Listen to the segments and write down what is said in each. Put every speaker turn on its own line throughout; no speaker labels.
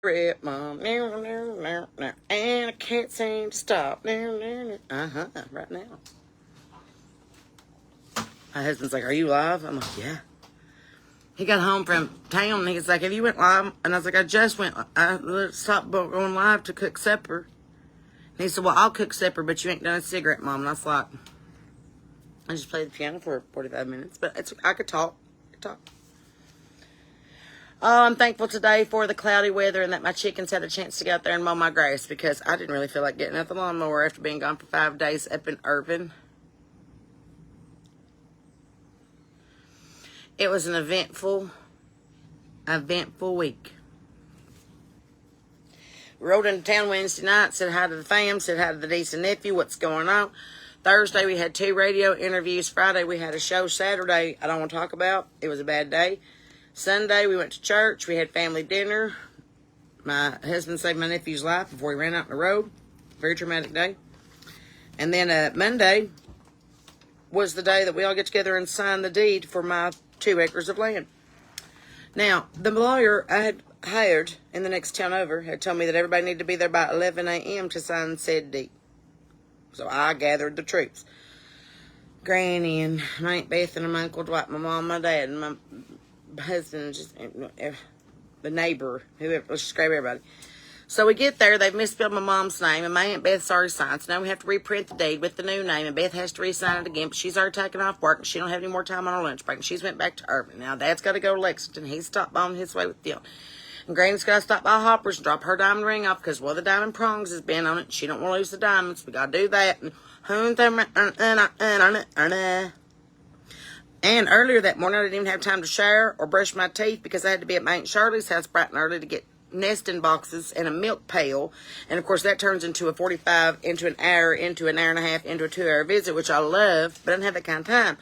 cigarette, Mom. And I can't seem to stop. Right now. My husband's like, are you live? I'm like, yeah. He got home from town and he's like, have you went live? And I was like, I just went. I stopped going live to cook supper. And he said, well, I'll cook supper, but you ain't done a cigarette, Mom. And I was like, I just played the piano for 45 minutes, but I could talk. Oh, I'm thankful today for the cloudy weather and that my chickens had a chance to get out there and mow my grass because I didn't really feel like getting out the lawnmower after being gone for 5 days up in Irvin. It was an eventful week. Rode into town Wednesday night, said hi to the fam, said hi to the niece and nephew, what's going on. Thursday we had 2 radio interviews. Friday we had a show. Saturday I don't want to talk about. It was a bad day. Sunday we went to church. We had family dinner. My husband saved my nephew's life before he ran out on the road. Very traumatic day. And then Monday was the day that we all get together and sign the deed for my 2 acres of land. Now, the lawyer I had hired in the next town over had told me that everybody needed to be there by 11 a.m. to sign said deed. So I gathered the troops. Granny and my Aunt Beth and my Uncle Dwight, my mom, my dad, and my husband, just the neighbor, whoever, let's just grab everybody. So we get there, they've misspelled my mom's name, and my Aunt Beth's already signed, so now we have to reprint the deed with the new name, and Beth has to re-sign it again, but she's already taken off work, and she don't have any more time on her lunch break, and she's went back to Irvin. Now, Dad's got to go to Lexington. He's stopped by on his way with Dion. And Granny's got to stop by Hopper's and drop her diamond ring off, because one of the diamond prongs has been on it, and she don't want to lose the diamonds. We got to do that. And earlier that morning, I didn't even have time to shower or brush my teeth because I had to be at my Aunt Shirley's house bright and early to get nesting boxes and a milk pail. And, of course, that turns into a 45, into an hour and a half, into a 2-hour visit, which I love, but I didn't have that kind of time.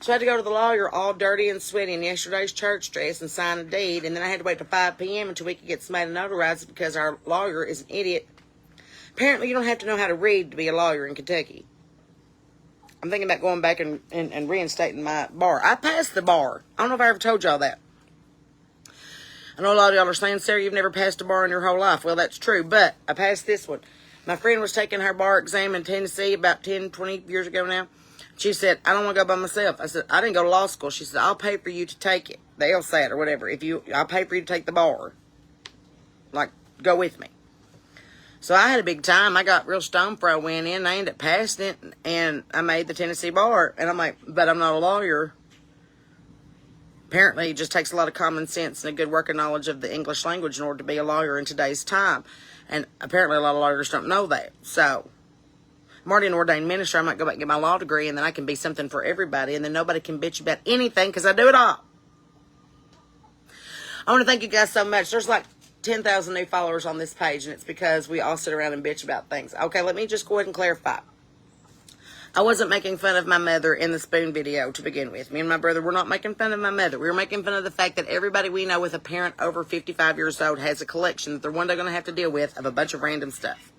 So I had to go to the lawyer all dirty and sweaty in yesterday's church dress and sign a deed. And then I had to wait till 5 p.m. until we could get somebody to notarize it because our lawyer is an idiot. Apparently, you don't have to know how to read to be a lawyer in Kentucky. I'm thinking about going back and reinstating my bar. I passed the bar. I don't know if I ever told y'all that. I know a lot of y'all are saying, Sarah, you've never passed a bar in your whole life. Well, that's true, but I passed this one. My friend was taking her bar exam in Tennessee about 10, 20 years ago now. She said, I don't want to go by myself. I said, I didn't go to law school. She said, I'll pay for you to take it. The LSAT or whatever. I'll pay for you to take the bar. Like, go with me. So I had a big time. I got real stoned before I went in. I ended up passing it, and I made the Tennessee bar. And I'm like, but I'm not a lawyer. Apparently, it just takes a lot of common sense and a good working knowledge of the English language in order to be a lawyer in today's time. And apparently, a lot of lawyers don't know that. So I'm already an ordained minister. I might go back and get my law degree, and then I can be something for everybody, and then nobody can bitch about anything because I do it all. I want to thank you guys so much. There's like 10,000 new followers on this page, and it's because we all sit around and bitch about things. Okay, let me just go ahead and clarify. I wasn't making fun of my mother in the spoon video to begin with. Me and my brother were not making fun of my mother. We were making fun of the fact that everybody we know with a parent over 55 years old has a collection that they're one day going to have to deal with of a bunch of random stuff.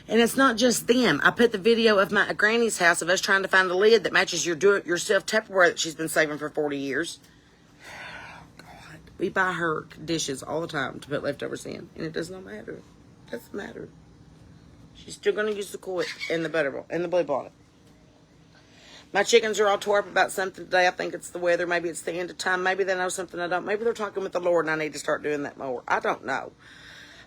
And it's not just them. I put the video of my granny's house of us trying to find a lid that matches your do-it-yourself Tupperware that she's been saving for 40 years. We buy her dishes all the time to put leftovers in, and it does not matter. It doesn't matter. She's still going to use the quart and the butter and the blue bonnet. My chickens are all tore up about something today. I think it's the weather. Maybe it's the end of time. Maybe they know something I don't. Maybe they're talking with the Lord, and I need to start doing that more. I don't know.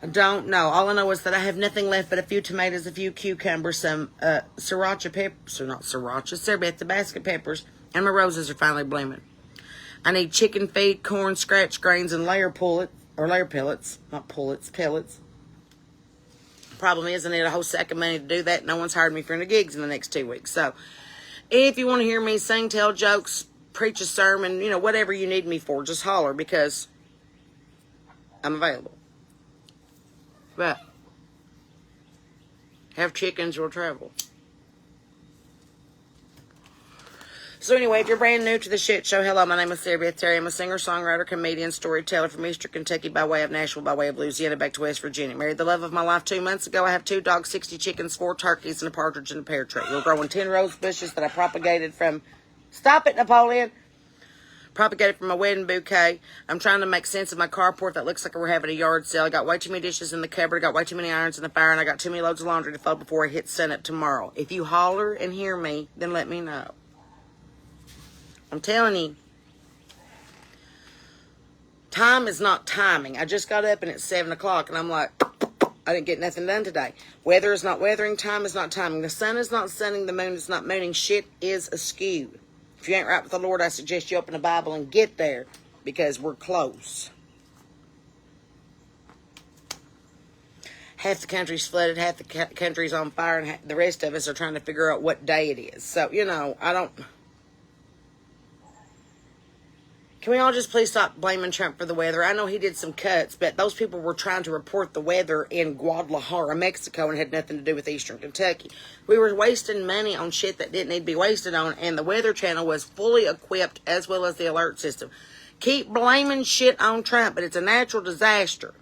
I don't know. All I know is that I have nothing left but a few tomatoes, a few cucumbers, some sriracha peppers, or not sriracha, sorbet, Tabasco peppers, and my roses are finally blooming. I need chicken feed, corn, scratch grains, and layer pellets. Not pullets, pellets. Problem is, I need a whole sack of money to do that. No one's hired me for any gigs in the next 2 weeks. So, if you want to hear me sing, tell jokes, preach a sermon, whatever you need me for, just holler because I'm available. But, have chickens or travel. So anyway, if you're brand new to the shit show, hello, my name is Sarah Beth Terry. I'm a singer, songwriter, comedian, storyteller from Eastern Kentucky by way of Nashville, by way of Louisiana, back to West Virginia. Married the love of my life 2 months ago. I have 2 dogs, 60 chickens, 4 turkeys, and a partridge in a pear tree. We're growing 10 rose bushes that I propagated from, stop it, Napoleon, Propagated from my wedding bouquet. I'm trying to make sense of my carport that looks like we're having a yard sale. I got way too many dishes in the cupboard. I got way too many irons in the fire. And I got too many loads of laundry to fold before I hit sunup tomorrow. If you holler and hear me, then let me know. I'm telling you. Time is not timing. I just got up and it's 7 o'clock and I'm like, I didn't get nothing done today. Weather is not weathering. Time is not timing. The sun is not sunning. The moon is not mooning. Shit is askew. If you ain't right with the Lord, I suggest you open the Bible and get there because we're close. Half the country's flooded, half the country's on fire, and the rest of us are trying to figure out what day it is. So, you know, Can we all just please stop blaming Trump for the weather? I know he did some cuts, but those people were trying to report the weather in Guadalajara, Mexico, and had nothing to do with Eastern Kentucky. We were wasting money on shit that didn't need to be wasted on, and the Weather Channel was fully equipped as well as the alert system. Keep blaming shit on Trump, but it's a natural disaster.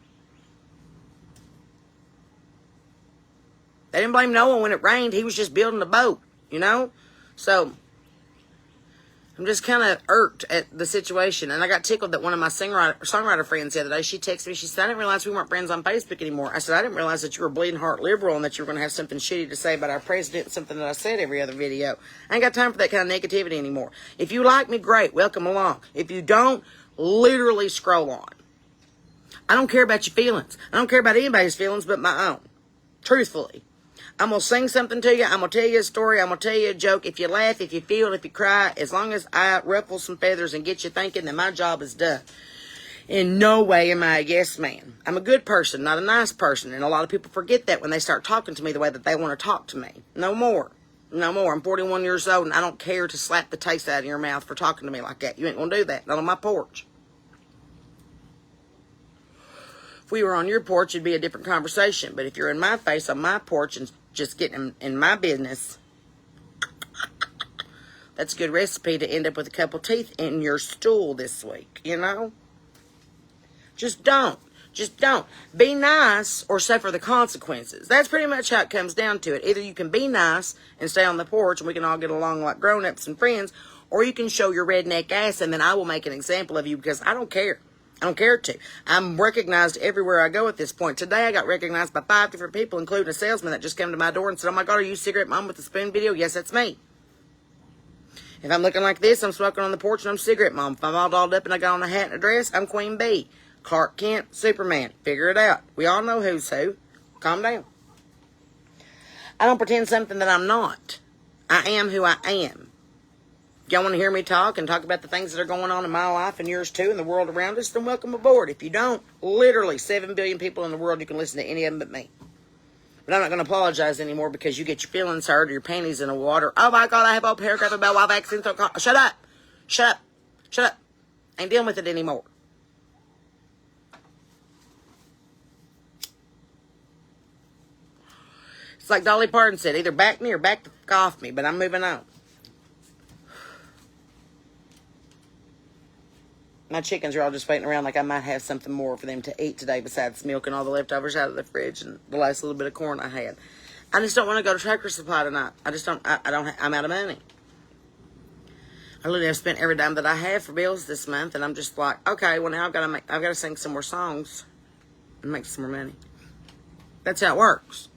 They didn't blame Noah when it rained. He was just building a boat, you know? So I'm just kind of irked at the situation. And I got tickled that one of my songwriter friends the other day, she texted me, she said, I didn't realize we weren't friends on Facebook anymore. I said, I didn't realize that you were bleeding heart liberal and that you were going to have something shitty to say about our president, something that I said every other video. I ain't got time for that kind of negativity anymore. If you like me, great, welcome along. If you don't, literally scroll on. I don't care about your feelings. I don't care about anybody's feelings but my own. Truthfully. I'm going to sing something to you. I'm going to tell you a story. I'm going to tell you a joke. If you laugh, if you feel, if you cry, as long as I ruffle some feathers and get you thinking, then my job is done. In no way am I a yes man. I'm a good person, not a nice person. And a lot of people forget that when they start talking to me the way that they want to talk to me. No more. No more. I'm 41 years old and I don't care to slap the taste out of your mouth for talking to me like that. You ain't going to do that. Not on my porch. If we were on your porch, it'd be a different conversation. But if you're in my face on my porch and just getting in my business, that's a good recipe to end up with a couple teeth in your stool this week, you know? Just don't. Just don't. Be nice or suffer the consequences. That's pretty much how it comes down to it. Either you can be nice and stay on the porch and we can all get along like grown-ups and friends, or you can show your redneck ass and then I will make an example of you because I don't care. I don't care to. I'm recognized everywhere I go at this point. Today I got recognized by 5 different people, including a salesman that just came to my door and said, oh my God, are you Cigarette Mom with the Spoon video? Yes, that's me. If I'm looking like this, I'm smoking on the porch and I'm Cigarette Mom. If I'm all dolled up and I got on a hat and a dress, I'm Queen Bee. Clark Kent, Superman. Figure it out. We all know who's who. Calm down. I don't pretend something that I'm not. I am who I am. Y'all want to hear me talk and talk about the things that are going on in my life and yours too and the world around us, then welcome aboard. If you don't, literally 7 billion people in the world, you can listen to any of them but me. But I'm not going to apologize anymore because you get your feelings hurt or your panties in the water. Oh my God, I have a whole paragraph about why vaccines don't cost. Shut up. Shut up. Shut up. Ain't dealing with it anymore. It's like Dolly Parton said, either back me or back the fuck off me, but I'm moving on. My chickens are all just waiting around like I might have something more for them to eat today besides milk and all the leftovers out of the fridge and the last little bit of corn I had. I just don't want to go to Tractor Supply tonight. I'm out of money. I literally have spent every dime that I have for bills this month, and I'm just like, okay, well now I've got to sing some more songs and make some more money. That's how it works.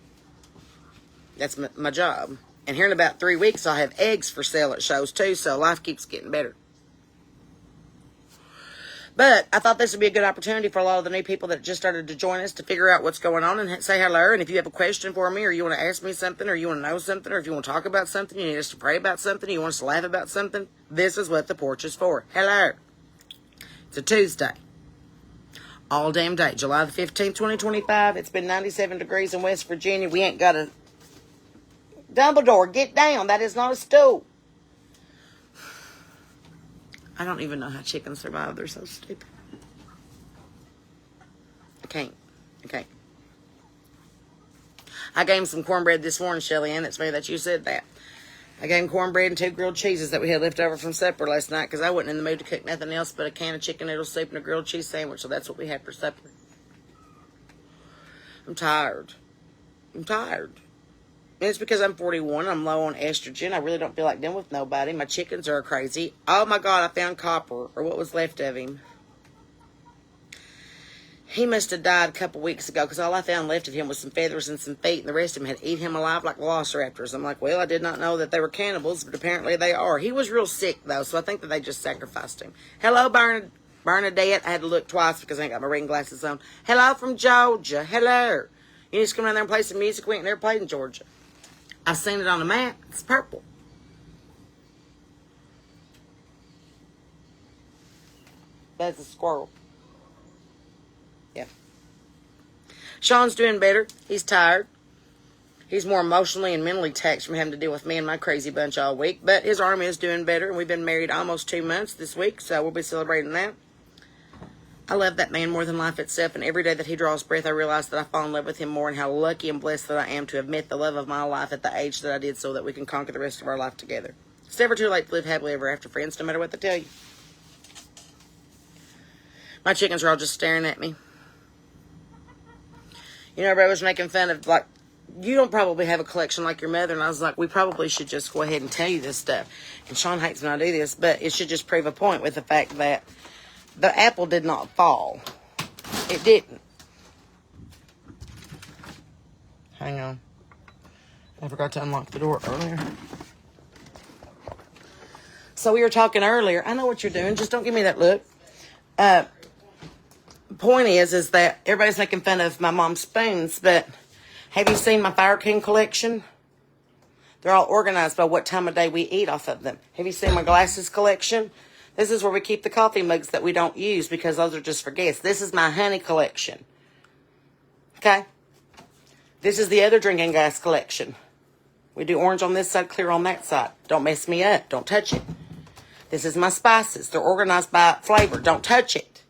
That's my job. And here in about 3 weeks, I'll have eggs for sale at shows too, so life keeps getting better. But I thought this would be a good opportunity for a lot of the new people that just started to join us to figure out what's going on and say hello. And if you have a question for me or you want to ask me something or you want to know something or if you want to talk about something, you need us to pray about something, you want us to laugh about something, this is what the porch is for. Hello. It's a Tuesday. All damn day. July the 15th, 2025. It's been 97 degrees in West Virginia. We ain't got a... Dumbledore, get down. That is not a stool. I don't even know how chickens survive. They're so stupid. I can't. I gave him some cornbread this morning, Shelly Ann. It's me that you said that. I gave him cornbread and 2 grilled cheeses that we had left over from supper last night because I wasn't in the mood to cook nothing else but a can of chicken noodle soup and a grilled cheese sandwich. So that's what we had for supper. I'm tired. And it's because I'm 41. I'm low on estrogen. I really don't feel like dealing with nobody. My chickens are crazy. Oh, my God, I found copper, or what was left of him. He must have died a couple weeks ago because all I found left of him was some feathers and some feet, and the rest of him had eaten him alive like velociraptors. I'm like, well, I did not know that they were cannibals, but apparently they are. He was real sick, though, so I think that they just sacrificed him. Hello, Bernadette. I had to look twice because I ain't got my reading glasses on. Hello from Georgia. Hello. You need to come down there and play some music. We ain't never played in Georgia. I've seen it on the map. It's purple. That's a squirrel. Yeah. Sean's doing better. He's tired. He's more emotionally and mentally taxed from having to deal with me and my crazy bunch all week. But his arm is doing better. And we've been married almost 2 months this week. So we'll be celebrating that. I love that man more than life itself. And every day that he draws breath, I realize that I fall in love with him more, and how lucky and blessed that I am to have met the love of my life at the age that I did, so that we can conquer the rest of our life together. It's never too late to live happily ever after, friends, no matter what they tell you. My chickens are all just staring at me. You know, everybody was making fun of, like, you don't probably have a collection like your mother. And I was like, we probably should just go ahead and tell you this stuff. And Sean hates when I do this, but it should just prove a point with the fact that the apple did not fall. It didn't. Hang on. I forgot to unlock the door earlier. So we were talking earlier. I know what you're doing. Just don't give me that look. Point is that everybody's making fun of my mom's spoons, but have you seen my Fire King collection? They're all organized by what time of day we eat off of them. Have you seen my glasses collection? This is where we keep the coffee mugs that we don't use because those are just for guests. This is my honey collection. Okay? This is the other drinking glass collection. We do orange on this side, clear on that side. Don't mess me up. Don't touch it. This is my spices. They're organized by flavor. Don't touch it.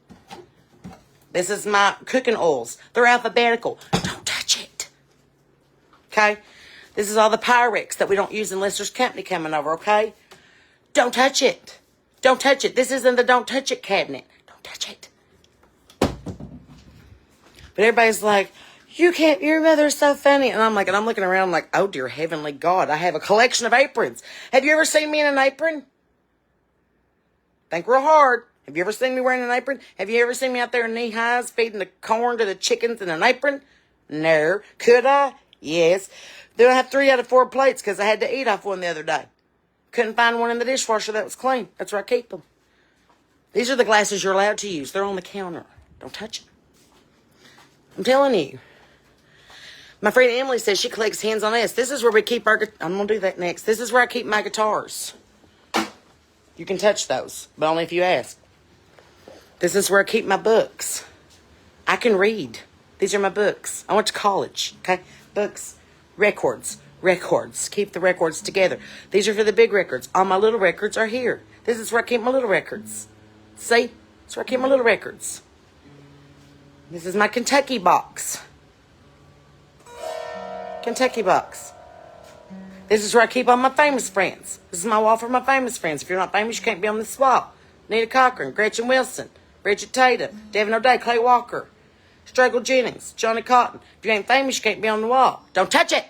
This is my cooking oils. They're alphabetical. Don't touch it. Okay? This is all the Pyrex that we don't use unless there's company coming over, okay? Don't touch it. Don't touch it. This isn't the don't touch it cabinet. Don't touch it. But everybody's like, you can't, your mother's so funny. And I'm like, and I'm looking around like, oh dear heavenly God, I have a collection of aprons. Have you ever seen me in an apron? Think real hard. Have you ever seen me wearing an apron? Have you ever seen me out there in knee highs feeding the corn to the chickens in an apron? No. Could I? Yes. Then I have 3 out of 4 plates because I had to eat off one the other day. Couldn't find one in the dishwasher that was clean. That's where I keep them. These are the glasses you're allowed to use. They're on the counter. Don't touch them. I'm telling you. My friend Emily says she collects hands on S. This is where we keep our... I'm going to do that next. This is where I keep my guitars. You can touch those, but only if you ask. This is where I keep my books. I can read. These are my books. I went to college, okay? Books, records. Keep the records together. These are for the big records. All my little records are here. This is where I keep my little records. See? That's where I keep my little records. This is my Kentucky box. Kentucky box. This is where I keep all my famous friends. This is my wall for my famous friends. If you're not famous, you can't be on this wall. Nita Cochran, Gretchen Wilson, Bridget Tatum, Devin O'Day, Clay Walker, Struggle Jennings, Johnny Cotton. If you ain't famous, you can't be on the wall. Don't touch it.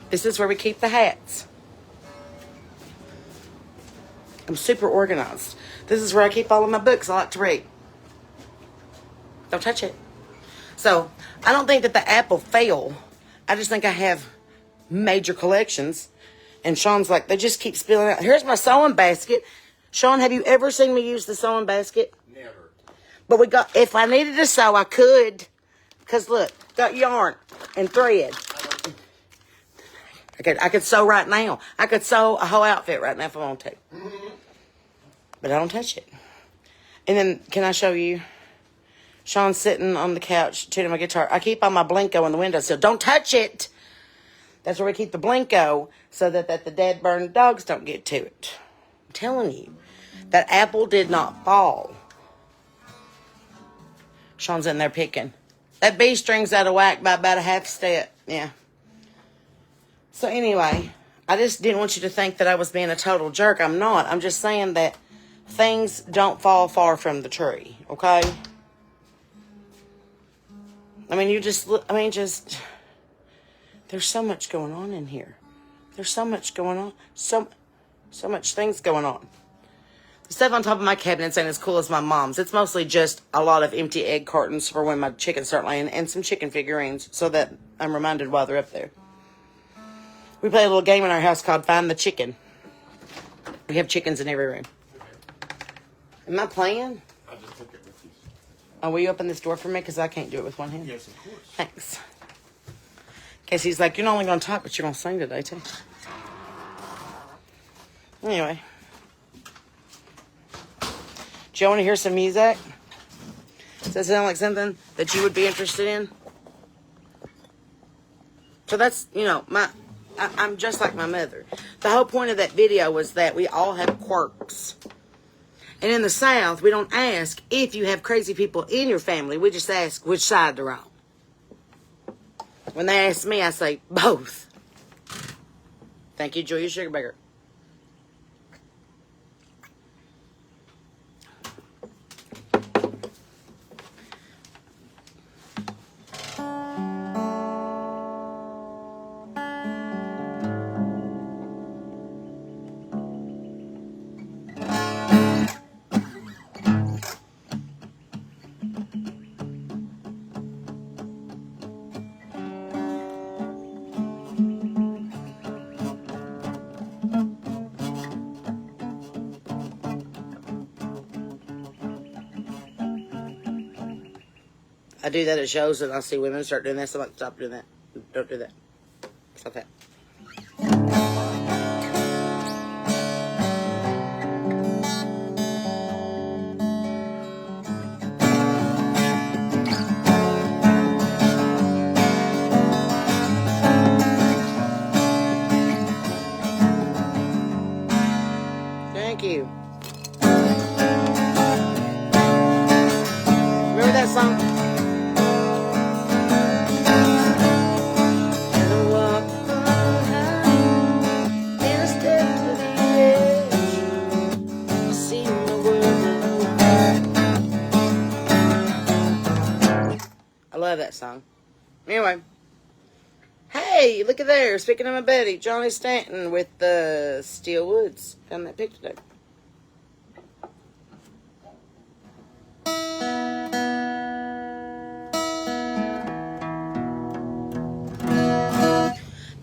This is where we keep the hats. I'm super organized. This is where I keep all of my books I like to read. Don't touch it. So, I don't think that the apple fell. I just think I have major collections. And Sean's like, they just keep spilling out. Here's my sewing basket. Sean, have you ever seen me use the sewing basket?
Never.
But we got, if I needed to sew, I could. Because look, got yarn and thread. I could sew right now. I could sew a whole outfit right now if I want to. But I don't touch it. And then, can I show you? Sean's sitting on the couch tuning my guitar. I keep all my Blinko on the windowsill. Don't touch it. That's where we keep the Blinko so that the dead burned dogs don't get to it. I'm telling you, that apple did not fall. Sean's in there picking. That B string's out of whack by about a half step. Yeah. So anyway, I just didn't want you to think that I was being a total jerk. I'm not. I'm just saying that things don't fall far from the tree, okay? I mean, you just look, I mean, just, there's so much going on in here. There's so much going on. So much things going on. The stuff on top of my cabinets ain't as cool as my mom's. It's mostly just a lot of empty egg cartons for when my chickens start laying and some chicken figurines so that I'm reminded while they're up there. We play a little game in our house called Find the Chicken. We have chickens in every room. Am I playing?
I just took it with you.
Oh, will you open this door for me? Because I can't do it with one hand.
Yes, of course.
Thanks. Casey's like, you're not only going to talk, but you're going to sing today, too. Anyway. Do you want to hear some music? Does that sound like something that you would be interested in? So that's, you know, I'm just like my mother. The whole point of that video was that we all have quirks. And in the South, we don't ask if you have crazy people in your family. We just ask which side they're on. When they ask me, I say both. Thank you, Julia Sugarbaker. I do that at shows and I see women start doing that, so I'm like, stop doing that. Don't do that. Stop that. Thank you. Remember that song? I love that song. Anyway. Hey, look at there. Speaking of my buddy, Johnny Stanton with the Steel Woods. Found that picture today.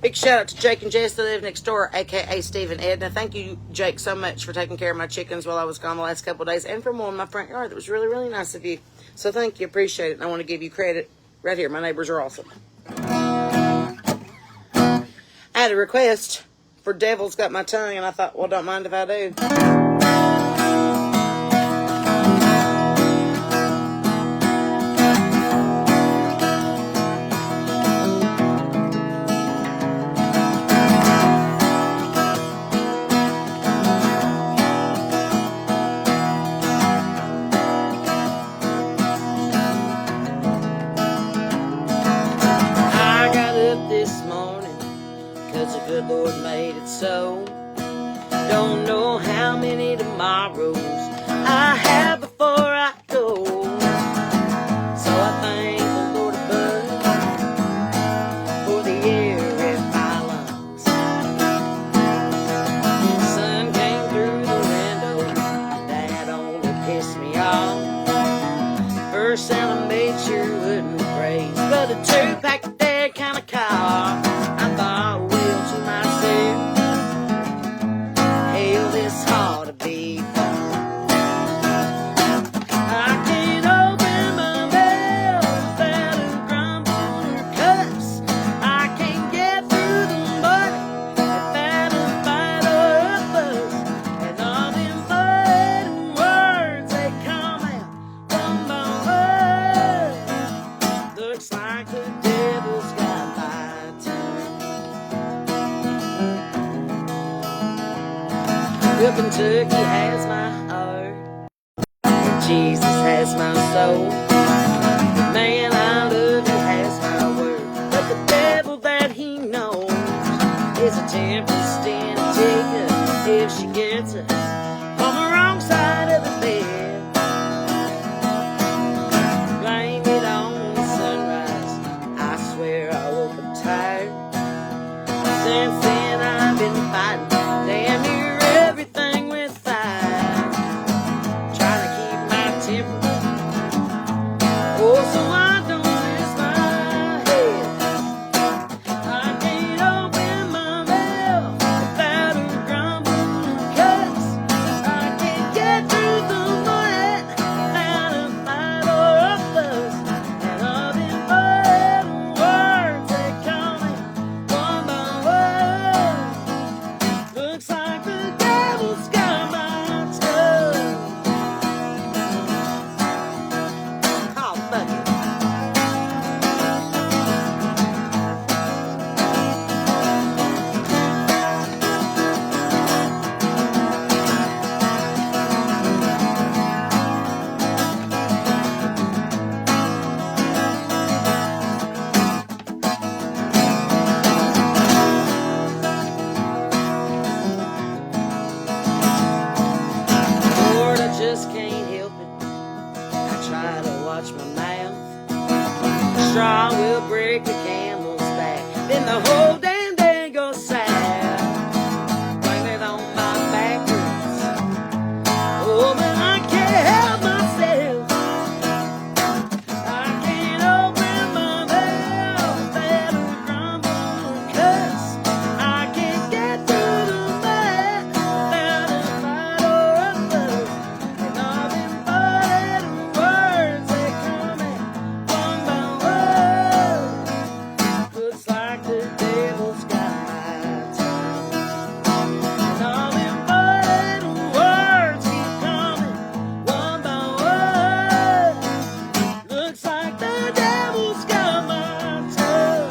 Big shout out to Jake and Jess that live next door, a.k.a. Steve and Edna. Thank you, Jake, so much for taking care of my chickens while I was gone the last couple of days and for mowing my front yard. That was really, really nice of you. So thank you. Appreciate it. And I want to give you credit right here. My neighbors are awesome. I had a request for Devil's Got My Tongue, and I thought, well, don't mind if I do. The Lord made it so. Don't know how many tomorrows I have before I go. So I thank the Lord above for the air in my lungs. The sun came through the window, and that only pissed me off. First I made sure it wouldn't break, but a two-pack of that kind of car. I thought, hell, this ought to be fun. I can't open my mouth without a grumble or cuss. I can't get through the money without a fight or a fuss. And all them fighting words, they come out from my heart. Looks like the devil's got my tongue. Well, Kentucky has my heart, and Jesus has my soul. The man I love, he has my word, but the devil that he knows is a tempest in a ticket if she gets us on the wrong side of the bed. Blame it on the sunrise watch my mouth. Straw will break the camel's back. Then the whole damn day goes south. Blame it on my back roots. Oh, but I can't help myself. I can't open my mouth and grumble and cuss. I can't get through the night without a fight or a fuss. And all them butted words, they come out one by one. Looks like the devil's got my tongue. And all them butted words keep coming one by one. Looks like the devil's got my tongue.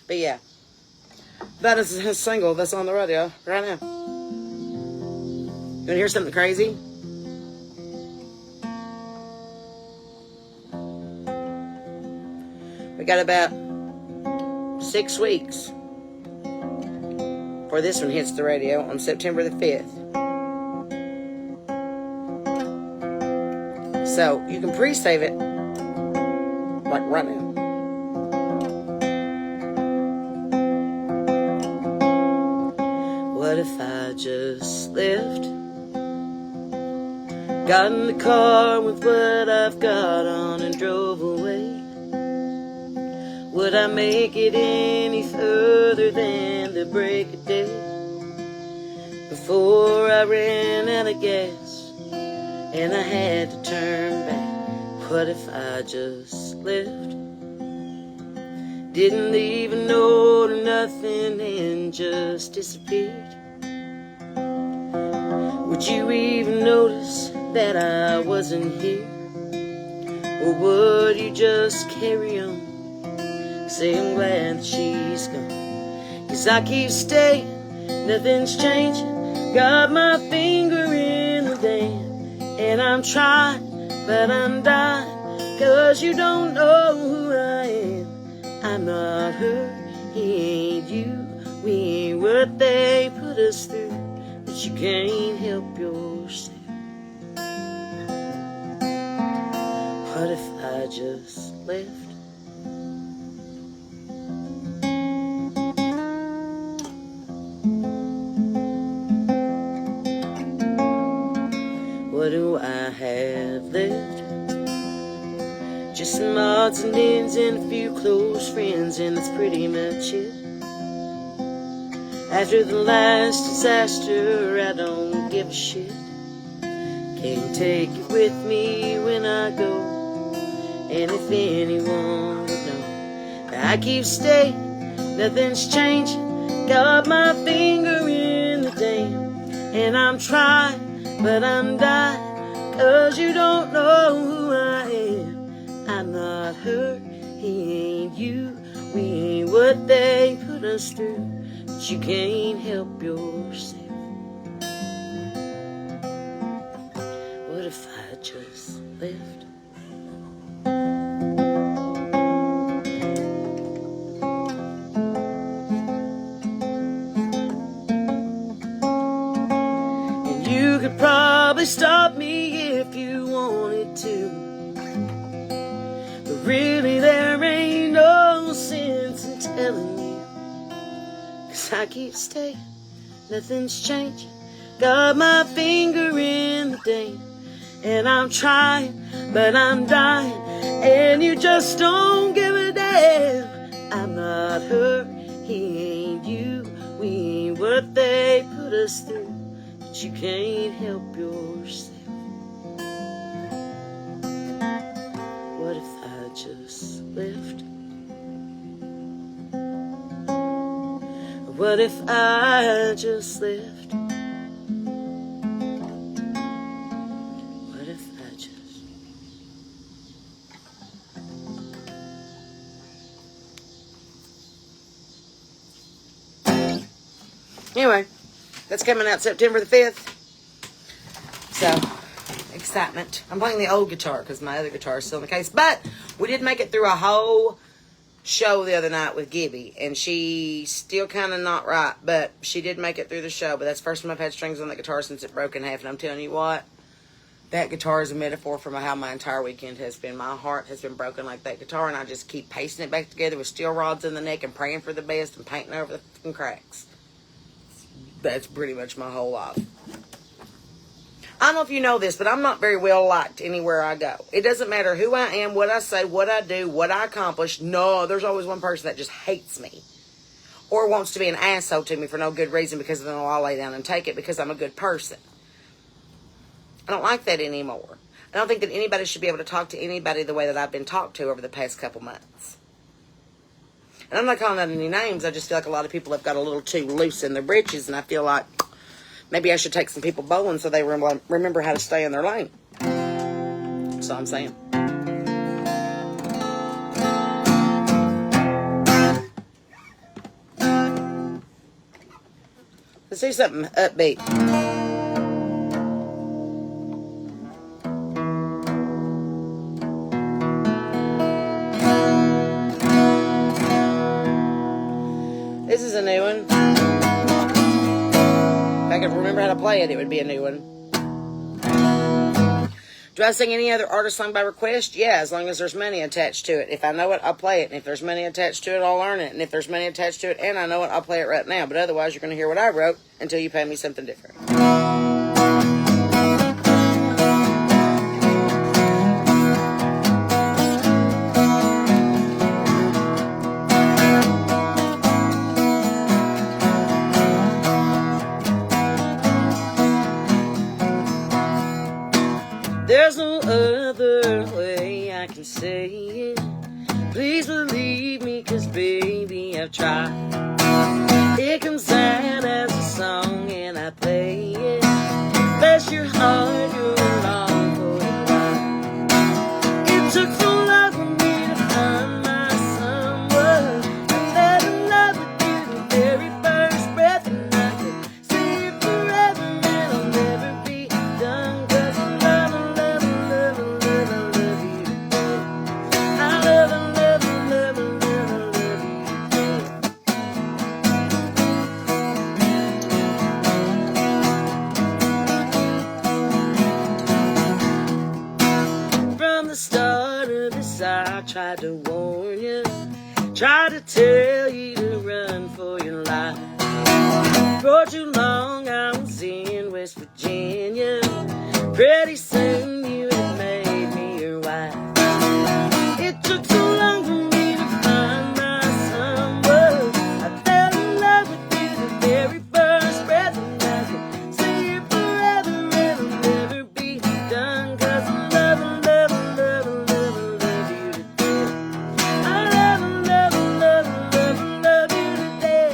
But yeah, that is his single that's on the radio right now. You wanna hear something crazy? We got about 6 weeks before this one hits the radio on September the 5th. So you can pre-save it like right now. What if I just left? Got in the car with what I've got on and drove away. Would I make it any further than the break of day? Before I ran out of gas and I had to turn back. What if I just left? Didn't leave a note or nothing and just disappeared. Would you even notice that I wasn't here? Or would you just carry on, say I'm glad that she's gone? 'Cause I keep staying, nothing's changing. Got my finger in the dam, and I'm trying, but I'm dying. 'Cause you don't know who I am. I'm not her, he ain't you. We ain't what they put us through, but you can't help yourself. What if I just left? What do I have left? Just some odds and ends and a few close friends, and that's pretty much it. After the last disaster, I don't give a shit. Can't take it with me when I go. And if anyone would know, I keep staying, nothing's changing. Got my finger in the dam, and I'm trying, but I'm dying. 'Cause you don't know who I am. I'm not her, he ain't you. We ain't what they put us through, but you can't help yourself. What if I just left? And you could probably stop me if you wanted to, but really there ain't no sense in telling you. 'Cause I keep staying, nothing's changing. Got my finger in the dam, and I'm trying, but I'm dying. And you just don't give a damn. I'm not her, he ain't you. We ain't what they put us through, but you can't help yourself. What if I just left? What if I just left? What if I just... Anyway, that's coming out September the 5th. So, excited. excitement. I'm playing the old guitar because my other guitar is still in the case. But we did make it through a whole show the other night with Gibby, and she's still kind of not right, but she did make it through the show. But that's the first time I've had strings on the guitar since it broke in half, and I'm telling you what, that guitar is a metaphor for how my entire weekend has been. My heart has been broken like that guitar, and I just keep pasting it back together with steel rods in the neck and praying for the best and painting over the fucking cracks. That's pretty much my whole life. I don't know if you know this, but I'm not very well liked anywhere I go. It doesn't matter who I am, what I say, what I do, what I accomplish. No, there's always one person that just hates me or wants to be an asshole to me for no good reason because then I'll lay down and take it because I'm a good person. I don't like that anymore. I don't think that anybody should be able to talk to anybody the way that I've been talked to over the past couple months. And I'm not calling out any names. I just feel like a lot of people have got a little too loose in their britches, and I feel like maybe I should take some people bowling so they remember how to stay in their lane. That's all I'm saying. Let's do something upbeat. This is a new one. If I could remember how to play it, it would be a new one. Do I sing any other artist song by request? Yeah, as long as there's money attached to it. If I know it, I'll play it. And if there's money attached to it, I'll learn it. And if there's money attached to it and I know it, I'll play it right now. But otherwise, you're going to hear what I wrote until you pay me something different. There's no other way I can say it. Please believe me, 'cause baby, I've tried. It comes out as a song and I play it. Bless your heart, you're along for the ride. It took so long for me to find my someone. I fell in love with you the very first breath, and I could say it forever and I'll never be done. 'Cause I love you today. I love you I tried to warn you, tried to tell you to run for your life. For too long I was in West Virginia. Pretty soon you had made me your wife. It took so long for me to find my someone. I fell in love with you the very first breath, and I could say it forever and I'll never be done. 'Cause I love you, love you, love you, love you, love you today. I love you, love you, love you, love you, love you today.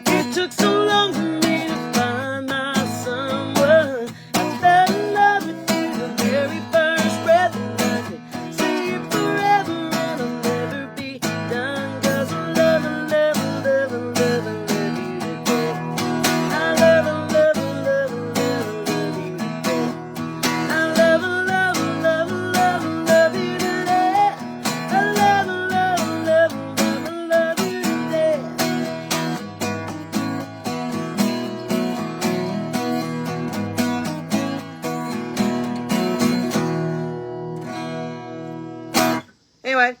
It took so long for me to find my someone. I fell in love with you the very first breath, and I could say it forever and I'll never be done. 'Cause I love you, love you, love you, love you, love you today. I love you, love you, love you, love you, love you today. I love you, love you, love you, love you, love you today. I love you, love you, love you, love you, love you today. Anyway,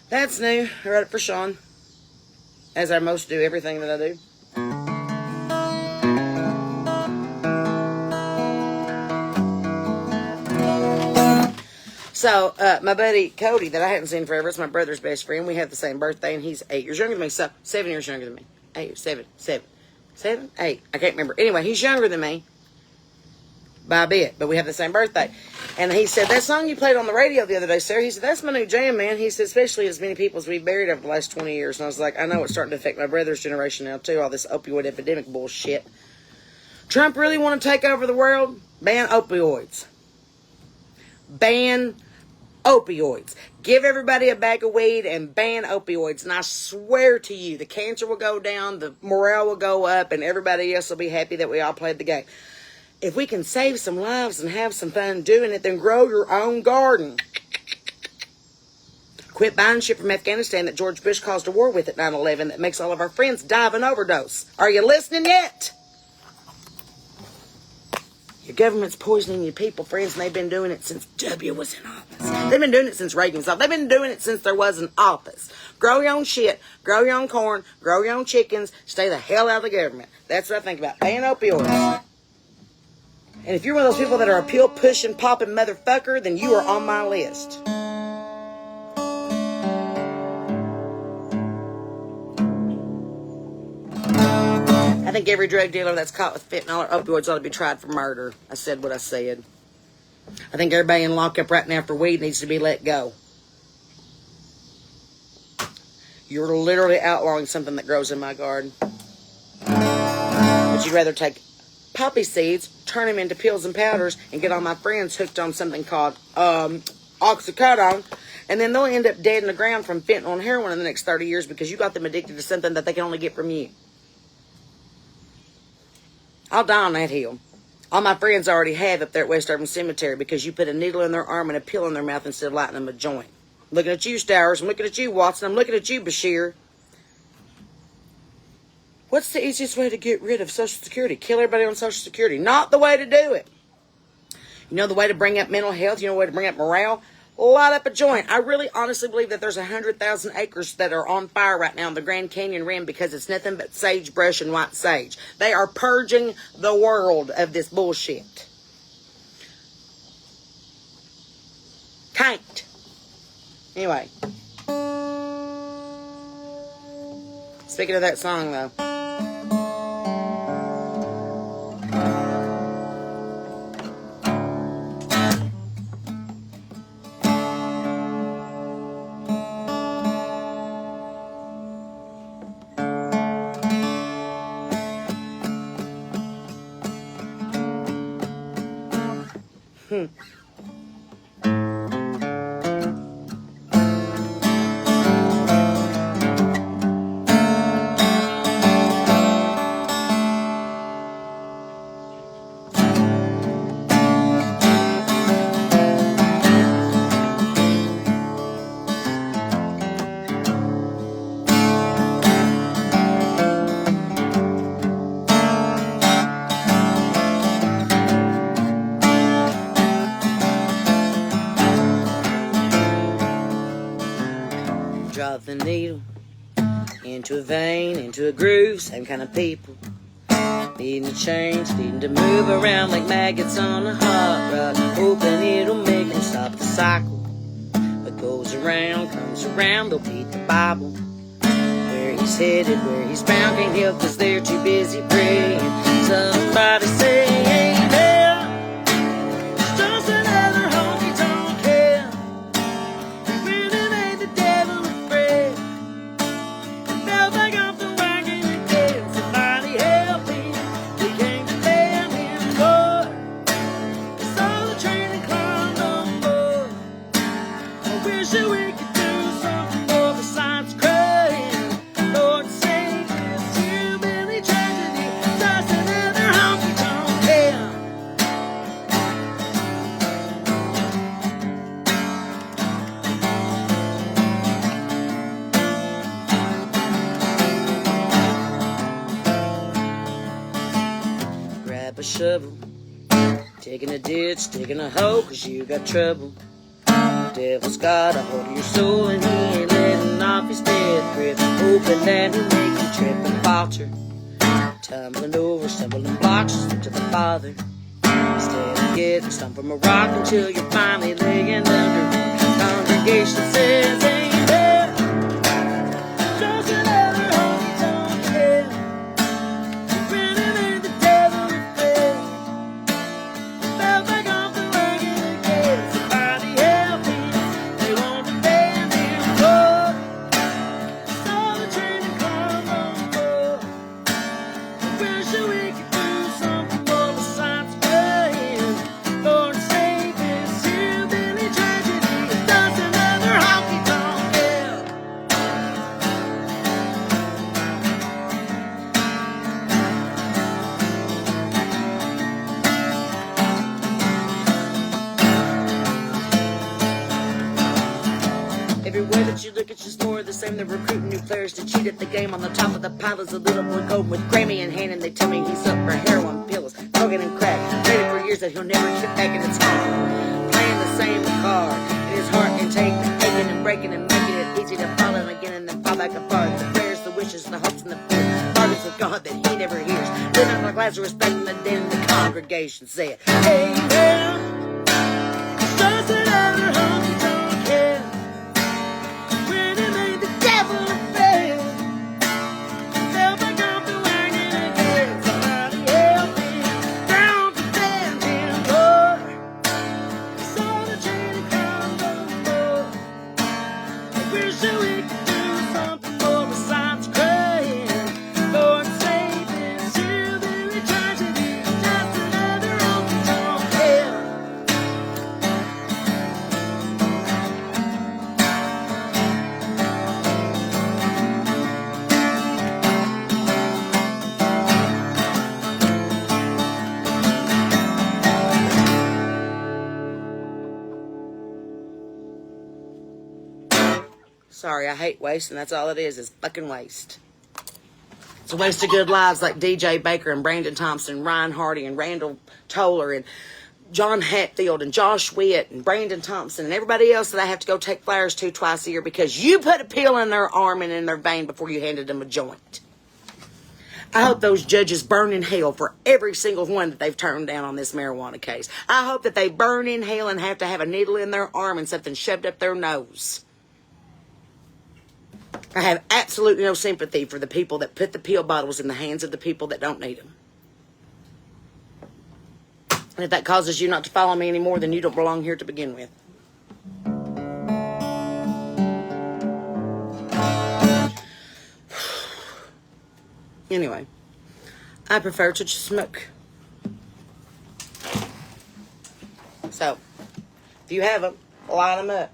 that's new. I wrote it for Sean, as I most do everything that I do. So, my buddy Cody, that I hadn't seen forever, it's my brother's best friend. We have the same birthday, and he's 8 years younger than me. So, 7 years younger than me. 8, 7, 8. I can't remember. Anyway, he's younger than me by a bit, but we have the same birthday. And he said, that song you played on the radio the other day, Sarah, he said, that's my new jam, man. He said, especially as many people as we've buried over the last 20 years. And I was like, I know it's starting to affect my brother's generation now, too, all this opioid epidemic bullshit. Trump really want to take over the world? Ban opioids. Ban opioids. Give everybody a bag of weed and ban opioids. And I swear to you, the cancer will go down, the morale will go up, and everybody else will be happy that we all played the game. If we can save some lives and have some fun doing it, then grow your own garden. Quit buying shit from Afghanistan that George Bush caused a war with at 9/11 that makes all of our friends die of an overdose. Are you listening yet? Your government's poisoning your people, friends, and they've been doing it since W was in office. They've been doing it since Reagan was off. They've been doing it since there was an office. Grow your own shit. Grow your own corn. Grow your own chickens. Stay the hell out of the government. That's what I think about. Ban opioids. And if you're one of those people that are a pill pushing, popping motherfucker, then you are on my list. I think every drug dealer that's caught with fentanyl or opioids ought to be tried for murder. I said what I said. I think everybody in lockup right now for weed needs to be let go. You're literally outlawing something that grows in my garden. But you'd rather take poppy seeds, turn them into pills and powders, and get all my friends hooked on something called oxycodone, and then they'll end up dead in the ground from fentanyl and heroin in the next 30 years because you got them addicted to something that they can only get from you. I'll die on that hill. All my friends already have up there at West Urban Cemetery because you put a needle in their arm and a pill in their mouth instead of lighting them a joint. I'm looking at you, Stowers. I'm looking at you, Watson. I'm looking at you, Bashir. What's the easiest way to get rid of Social Security? Kill everybody on Social Security. Not the way to do it. You know the way to bring up mental health? You know the way to bring up morale? Light up a joint. I really honestly believe that there's 100,000 acres that are on fire right now in the Grand Canyon Rim because it's nothing but sagebrush and white sage. They are purging the world of this bullshit. Can't. Anyway. Speaking of that song, though. Drop the needle into a vein, into a groove, same kind of people. Needing to change, needing to move around like maggots on a hot rod. Hoping it'll make them stop the cycle. What goes around comes around, they'll beat the Bible. Where he's headed, where he's bound, can't help 'cause they're too busy praying. Somebody say amen. It's just another honky-tonk hell. We really made the devil afraid. Fell back off the wagon again. Somebody help me. We came to ban him, Lord. We saw the train and climbed on board. I wish that we could do something more besides crying. Lord, save us. Too many tragedies. Just another honky-tonk hell. Grab a shovel, digging a ditch, digging a hole, 'cause you got trouble. The devil's got a hold of your soul and he ain't letting off his death grip. Hoping that he'll make you trip and falter, tumbling over stumbling blocks into the Father. Instead of getting stumped from a rock until you're finally laying under one. Congregation says amen. Just another honky-tonk hell. We really made the devil afraid. Fell back off the wagon again. Somebody help me. They want to ban him, Lord. Saw the train and climbed on board. I wish that we could do something that you look, it's just more of the same. They're recruiting new players to cheat at the game. On the top of the pile is a little boy golden with Grammy in hand, and they tell me he's up for heroin, pills, cocaine, and crack. Waited for years that he'll never get back in his home. Playing the same card, and his heart can take aching and breaking and making it easy to fall in again and then fall back apart. The prayers, the wishes, the hopes, and the fears, bargains with God that he never hears. Living like Lazarus back in the den, and the congregation said, hey, well, it's just another honky-tonk hell. When they made the devil a fail, fell back off the wagon again. Somebody help me down to Benton, Lord. Saw the train come on board. I wish that we could do something more besides crying. Lord, save this hillbilly tragedy, just another honky-tonk hell. Sorry, I hate waste, and that's all it is fucking waste. It's a waste of good lives like DJ Baker and Brandon Thompson, Ryan Hardy and Randall Toller and John Hatfield and Josh Witt and Brandon Thompson and everybody else that I have to go take flowers to twice a year because you put a pill in their arm and in their vein before you handed them a joint. I hope those judges burn in hell for every single one that they've turned down on this marijuana case. I hope that they burn in hell and have to have a needle in their arm and something shoved up their nose. I have absolutely no sympathy for the people that put the pill bottles in the hands of the people that don't need them. And if that causes you not to follow me anymore, then you don't belong here to begin with. Anyway, I prefer to just smoke. So, if you have them, line them up.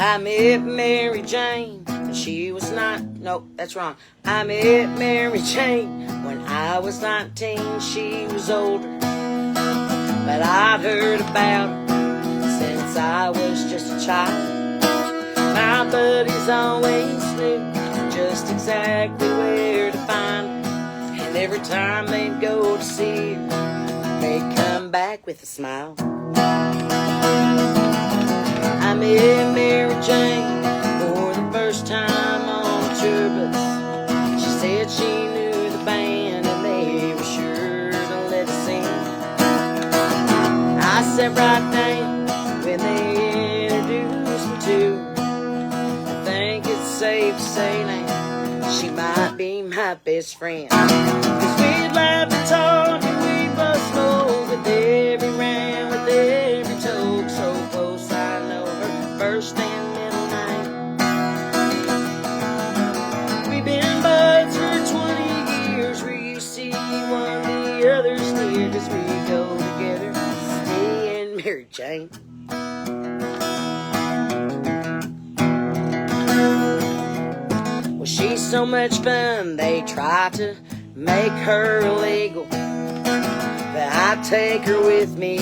I met Mary Jane, and she was nope, that's wrong. I met Mary Jane when I was 19, she was older. But I'd heard about her since I was just a child. My buddies always knew just exactly where to find her. And every time they'd go to see her, they'd come back with a smile. I met Mary Jane for the first time on a tour bus. She said she knew the band and they were sure to let us sing. I sat right down when they introduced me to her. I think it's safe to say now she might be my best friend. 'Cause we'd laugh and talk and we'd bust smoke with every round, with every toke, so close I know her first and middle name. We've been buds for 20 years, where you see one the other's near, 'cause we go together, me and Mary Jane. Well, she's so much fun, they try to make her illegal, but I take her with me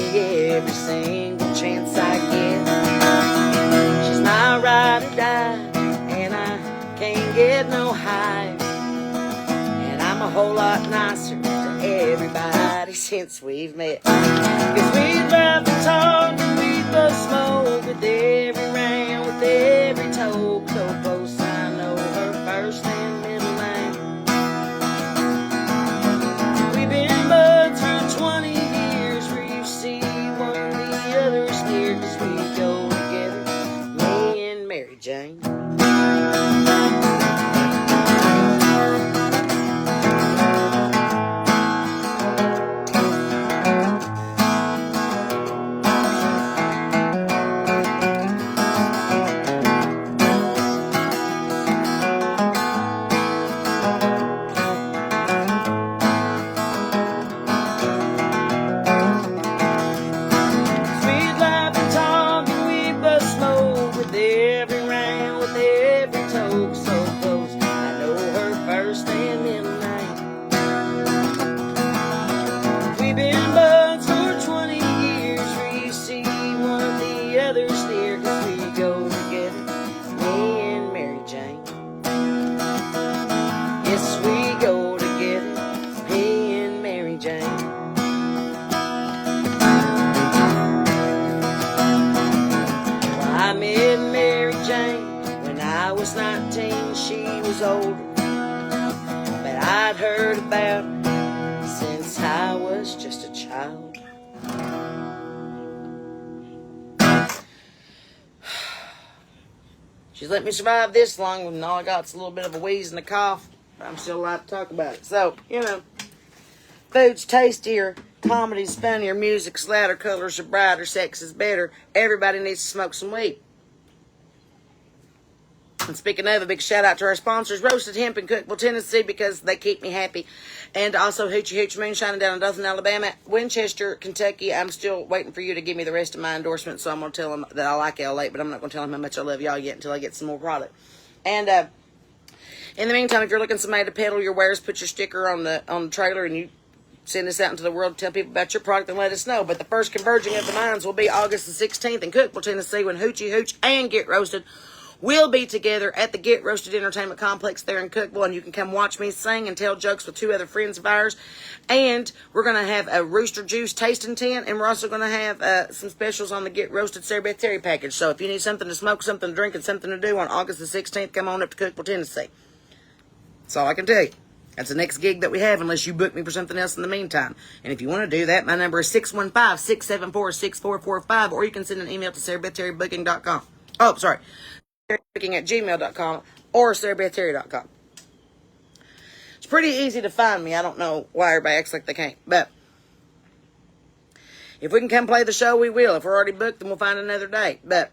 every single chance I get. She's my ride or die, and I can't get no higher. And I'm a whole lot nicer to everybody since we've met. 'Cause we laugh and talk and we both smoke with every round, with every toke, so close I know her first and middle name. We've been buds for 20 years, where you see one the other's near, 'cause we go together, me and Mary Jane. look so close. I know her first and middle name. We've been buds for 20 years. We see one of the others there, 'cause we go together, me and Mary Jane. Yes, we go together, me and Mary Jane. Well, I met Mary Jane when I was 19. She was older, but I'd heard about her since I was just a child. She's let me survive this long, and all I got's a little bit of a wheeze and a cough. But I'm still alive to talk about it. So, you know, food's tastier, comedy's funnier, music's louder, colors are brighter, sex is better. Everybody needs to smoke some weed. And speaking of, a big shout out to our sponsors, Roasted Hemp in Cookeville, Tennessee, because they keep me happy. And also Hoochie Hooch Moonshine down in Dothan, Alabama. Winchester, Kentucky. I'm still waiting for you to give me the rest of my endorsements, so I'm going to tell them that I like L8, but I'm not going to tell them how much I love y'all yet until I get some more product. And in the meantime, if you're looking for somebody to peddle your wares, put your sticker on the trailer, and you send this out into the world to tell people about your product and let us know. But the first converging of the minds will be August the 16th in Cookeville, Tennessee, when Hoochie Hooch and Get Roasted will be together at the Get Roasted Entertainment Complex there in Cookeville, and you can come watch me sing and tell jokes with 2 other friends of ours. And we're going to have a Rooster Juice tasting tent, and we're also going to have some specials on the Get Roasted Sarah Beth Terry package. So if you need something to smoke, something to drink, and something to do on August the 16th, come on up to Cookeville, Tennessee. That's all I can tell you. That's the next gig that we have, unless you book me for something else in the meantime. And if you want to do that, my number is 615-674-6445, or you can send an email to sarahbetterrybooking.com. Oh, sorry. Booking at gmail.com or sarahbetterry.com. It's pretty easy to find me. I don't know why everybody acts like they can't, but if we can come play the show, we will. If we're already booked, then we'll find another date. But,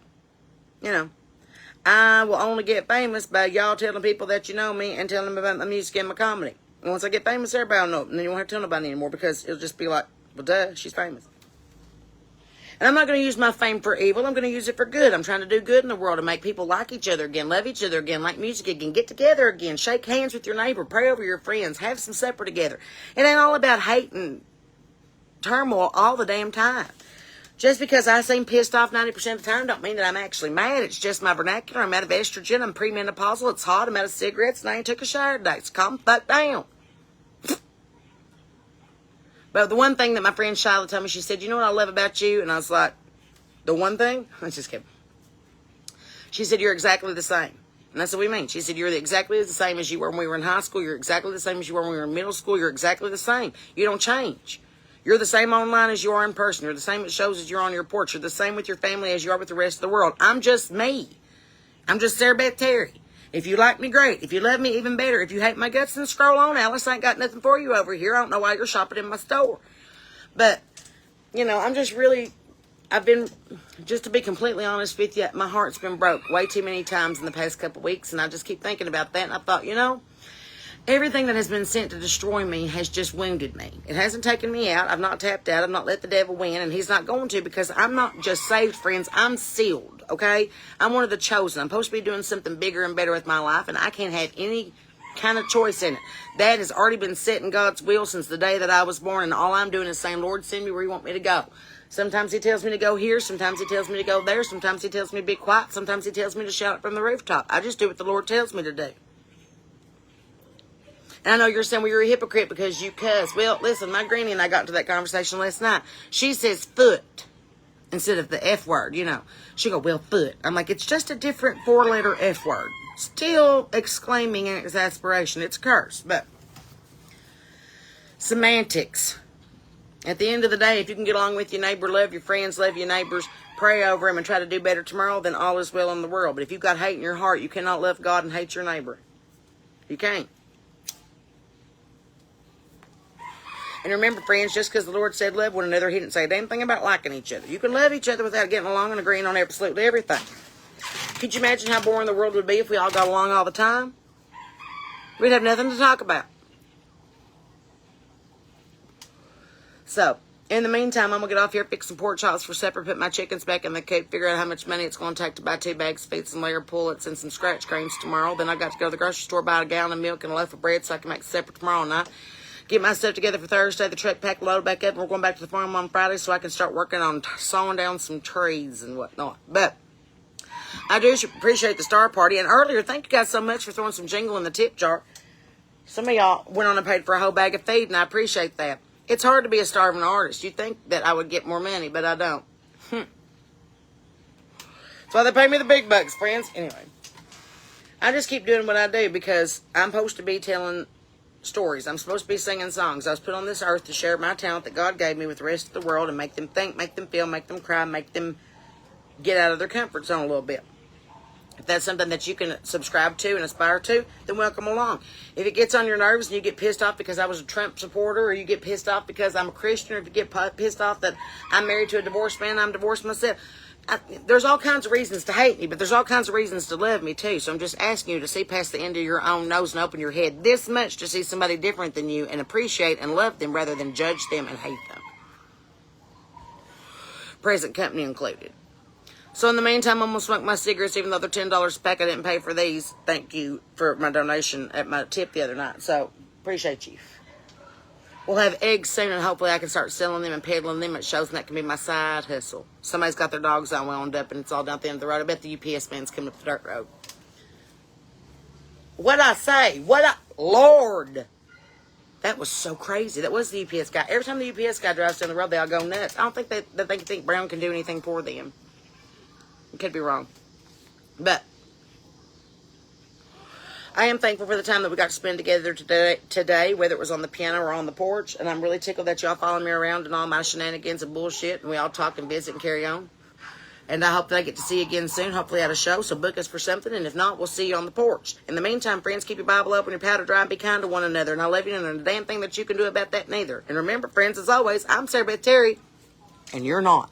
you know, I will only get famous by y'all telling people that you know me and telling them about my music and my comedy. And once I get famous, everybody will know it, and then you won't have to tell nobody anymore, because it'll just be like, well, duh, she's famous. And I'm not going to use my fame for evil. I'm going to use it for good. I'm trying to do good in the world and make people like each other again, love each other again, like music again, get together again, shake hands with your neighbor, pray over your friends, have some supper together. It ain't all about hate and turmoil all the damn time. Just because I seem pissed off 90% of the time don't mean that I'm actually mad. It's just my vernacular. I'm out of estrogen. I'm premenopausal. It's hot. I'm out of cigarettes, and I ain't took a shower today. So calm the fuck down. But the one thing that my friend Shyla told me, she said, you know what I love about you? And I was like, the one thing? I just kidding. She said, you're exactly the same. And I said, what do you mean? She said, you're exactly the same as you were when we were in high school. You're exactly the same as you were when we were in middle school. You're exactly the same. You don't change. You're the same online as you are in person. You're the same at shows as you're on your porch. You're the same with your family as you are with the rest of the world. I'm just me. I'm just Sarah Beth Terry. If you like me, great. If you love me, even better. If you hate my guts, then scroll on. Alice, I ain't got nothing for you over here. I don't know why you're shopping in my store. But, you know, I've been, just to be completely honest with you, my heart's been broke way too many times in the past couple weeks, and I just keep thinking about that, and I thought, you know, everything that has been sent to destroy me has just wounded me. It hasn't taken me out. I've not tapped out. I've not let the devil win, and he's not going to, because I'm not just saved, friends. I'm sealed, okay? I'm one of the chosen. I'm supposed to be doing something bigger and better with my life, and I can't have any kind of choice in it. That has already been set in God's will since the day that I was born, and all I'm doing is saying, Lord, send me where you want me to go. Sometimes he tells me to go here. Sometimes he tells me to go there. Sometimes he tells me to be quiet. Sometimes he tells me to shout it from the rooftop. I just do what the Lord tells me to do. And I know you're saying, well, you're a hypocrite because you cuss. Well, listen, my granny and I got into that conversation last night. She says foot instead of the F word, you know. She go, well, foot. I'm like, it's just a different 4-letter F word. Still exclaiming in exasperation. It's a curse, but semantics. At the end of the day, if you can get along with your neighbor, love your friends, love your neighbors, pray over them, and try to do better tomorrow, then all is well in the world. But if you've got hate in your heart, you cannot love God and hate your neighbor. You can't. And remember, friends, just because the Lord said love one another, he didn't say a damn thing about liking each other. You can love each other without getting along and agreeing on absolutely everything. Could you imagine how boring the world would be if we all got along all the time? We'd have nothing to talk about. So, In the meantime, I'm going to get off here, fix some pork chops for supper, put my chickens back in the coop, figure out how much money it's going to take to buy 2 bags of feed, some layer pullets, and some scratch creams tomorrow. Then I got to go to the grocery store, buy a gallon of milk and a loaf of bread so I can make supper tomorrow night. Get my stuff together for Thursday, the truck packed, loaded back up, and we're going back to the farm on Friday so I can start working on sawing down some trees and whatnot. But I do appreciate the star party. And earlier, thank you guys so much for throwing some jingle in the tip jar. Some of y'all went on and paid for a whole bag of feed, and I appreciate that. It's hard to be a starving artist. You'd think that I would get more money, but I don't. That's why they pay me the big bucks, friends. Anyway, I just keep doing what I do because I'm supposed to be telling stories. I'm supposed to be singing songs. I was put on this earth to share my talent that God gave me with the rest of the world and make them think, make them feel, make them cry, make them get out of their comfort zone a little bit. If that's something that you can subscribe to and aspire to, then welcome along. If it gets on your nerves and you get pissed off because I was a Trump supporter, or you get pissed off because I'm a Christian, or if you get pissed off that I'm married to a divorced man, I'm divorced myself, there's all kinds of reasons to hate me, but there's all kinds of reasons to love me too. So I'm just asking you to see past the end of your own nose and open your head this much to see somebody different than you and appreciate and love them rather than judge them and hate them. Present company included. So in the meantime, I'm going to smoke my cigarettes, even though they're $10 a pack. I didn't pay for these. Thank you for my donation at my tip the other night. So, appreciate you. We'll have eggs soon, and hopefully I can start selling them and peddling them at shows, and that can be my side hustle. Somebody's got their dogs all wound up, and it's all down at the end of the road. I bet the UPS man's coming up the dirt road. What'd I say? Lord! That was so crazy. That was the UPS guy. Every time the UPS guy drives down the road, they all go nuts. I don't think that they think Brown can do anything for them. Could be wrong. But I am thankful for the time that we got to spend together today, whether it was on the piano or on the porch. And I'm really tickled that y'all follow me around and all my shenanigans and bullshit. And we all talk and visit and carry on. And I hope that I get to see you again soon, hopefully at a show. So book us for something. And if not, we'll see you on the porch. In the meantime, friends, keep your Bible open, your powder dry, and be kind to one another. And I love you, and there's a damn thing that you can do about that neither. And remember, friends, as always, I'm Sarah Beth Terry, and you're not.